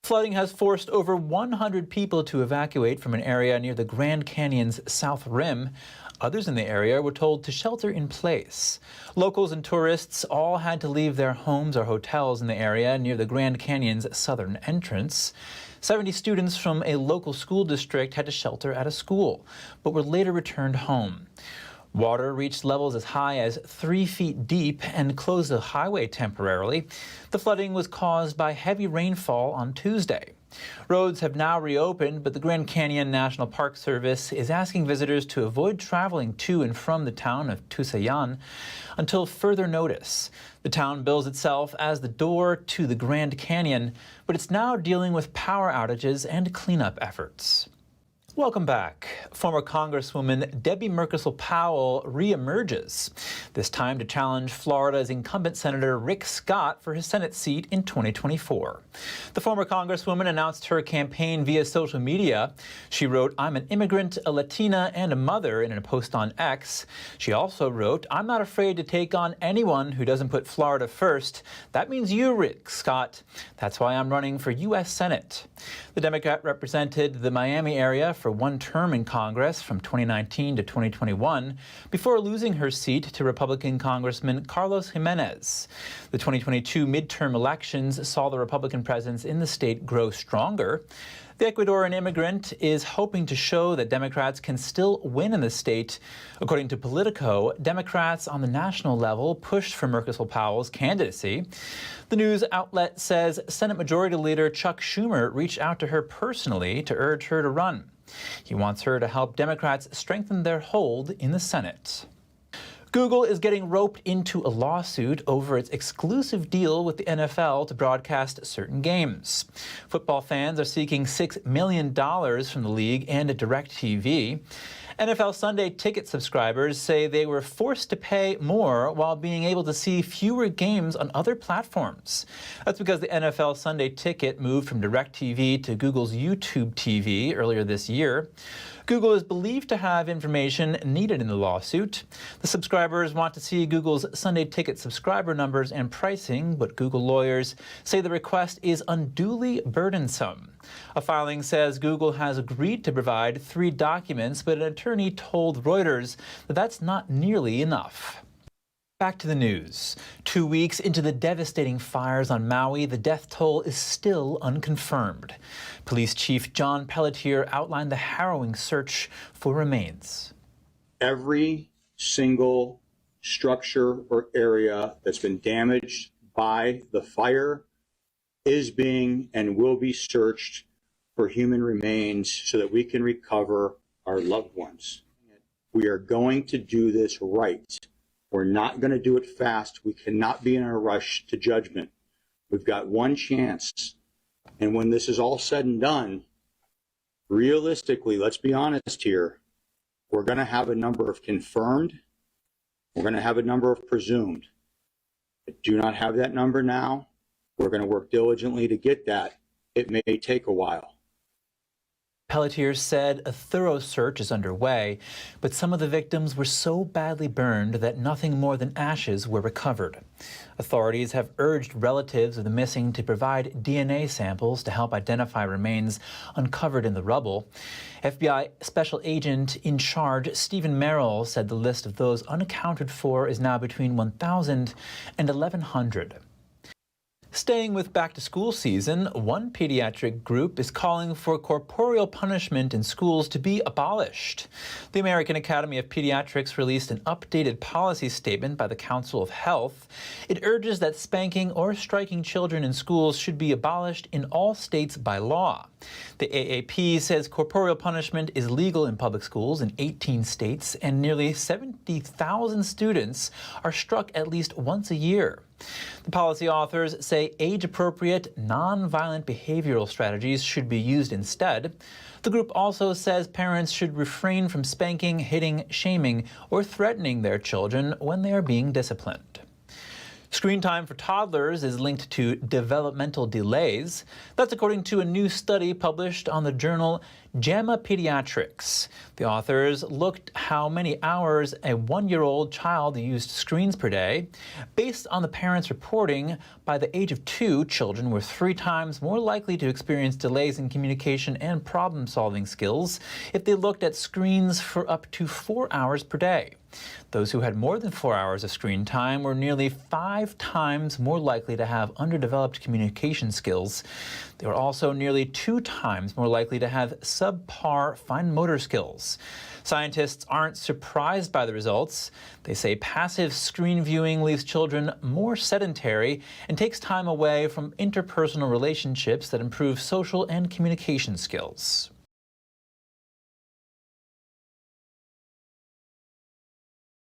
Flooding has forced over 100 people to evacuate from an area near the Grand Canyon's south rim. Others in the area were told to shelter in place. Locals and tourists all had to leave their homes or hotels in the area near the Grand Canyon's southern entrance. 70 students from a local school district had to shelter at a school, but were later returned home. Water reached levels as high as 3 feet deep and closed the highway temporarily. The flooding was caused by heavy rainfall on Tuesday. Roads have now reopened, but the Grand Canyon National Park Service is asking visitors to avoid traveling to and from the town of Tusayan until further notice. The town bills itself as the door to the Grand Canyon, but it's now dealing with power outages and cleanup efforts. Welcome back. Former Congresswoman Debbie Murkisel-Powell reemerges, this time to challenge Florida's incumbent Senator Rick Scott for his Senate seat in 2024. The former Congresswoman announced her campaign via social media. She wrote, "I'm an immigrant, a Latina, and a mother," in a post on X. She also wrote, "I'm not afraid to take on anyone who doesn't put Florida first. That means you, Rick Scott. That's why I'm running for U.S. Senate." The Democrat represented the Miami area for one term in Congress from 2019 to 2021 before losing her seat to Republican Congressman Carlos Jimenez. The 2022 midterm elections saw the Republican presence in the state grow stronger. The Ecuadorian immigrant is hoping to show that Democrats can still win in the state. According to Politico, Democrats on the national level pushed for Murkisel-Powell's candidacy. The news outlet says Senate Majority Leader Chuck Schumer reached out to her personally to urge her to run. He wants her to help Democrats strengthen their hold in the Senate. Google is getting roped into a lawsuit over its exclusive deal with the NFL to broadcast certain games. Football fans are seeking $6 million from the league and DirecTV. NFL Sunday Ticket subscribers say they were forced to pay more while being able to see fewer games on other platforms. That's because the NFL Sunday Ticket moved from DirecTV to Google's YouTube TV earlier this year. Google is believed to have information needed in the lawsuit. The subscribers want to see Google's Sunday Ticket subscriber numbers and pricing, but Google lawyers say the request is unduly burdensome. A filing says Google has agreed to provide 3 documents, but an attorney told Reuters that that's not nearly enough. Back to the news. 2 weeks into the devastating fires on Maui, the death toll is still unconfirmed. Police Chief John Pelletier outlined the harrowing search for remains. Every single structure or area that's been damaged by the fire is being and will be searched for human remains so that we can recover our loved ones. We are going to do this right. We're not going to do it fast. We cannot be in a rush to judgment. We've got one chance. And when this is all said and done, realistically, let's be honest here, we're going to have a number of confirmed. We're going to have a number of presumed. I do not have that number now. We're going to work diligently to get that. It may take a while. Pelletier said a thorough search is underway, but some of the victims were so badly burned that nothing more than ashes were recovered. Authorities have urged relatives of the missing to provide DNA samples to help identify remains uncovered in the rubble. FBI Special Agent in charge Stephen Merrill said the list of those unaccounted for is now between 1,000 and 1,100. Staying with back-to-school season, one pediatric group is calling for corporeal punishment in schools to be abolished. The American Academy of Pediatrics released an updated policy statement by the Council of Health. It urges that spanking or striking children in schools should be abolished in all states by law. The AAP says corporeal punishment is legal in public schools in 18 states, and nearly 70,000 students are struck at least once a year. The policy authors say age-appropriate, non-violent behavioral strategies should be used instead. The group also says parents should refrain from spanking, hitting, shaming, or threatening their children when they are being disciplined. Screen time for toddlers is linked to developmental delays. That's according to a new study published on the journal JAMA Pediatrics. The authors looked how many hours a 1-year-old child used screens per day. Based on the parents' reporting, by the age of 2, children were 3 times more likely to experience delays in communication and problem-solving skills if they looked at screens for up to 4 hours per day. Those who had more than 4 hours of screen time were nearly 5 times more likely to have underdeveloped communication skills. They were also nearly 2 times more likely to have subpar fine motor skills. Scientists aren't surprised by the results. They say passive screen viewing leaves children more sedentary and takes time away from interpersonal relationships that improve social and communication skills.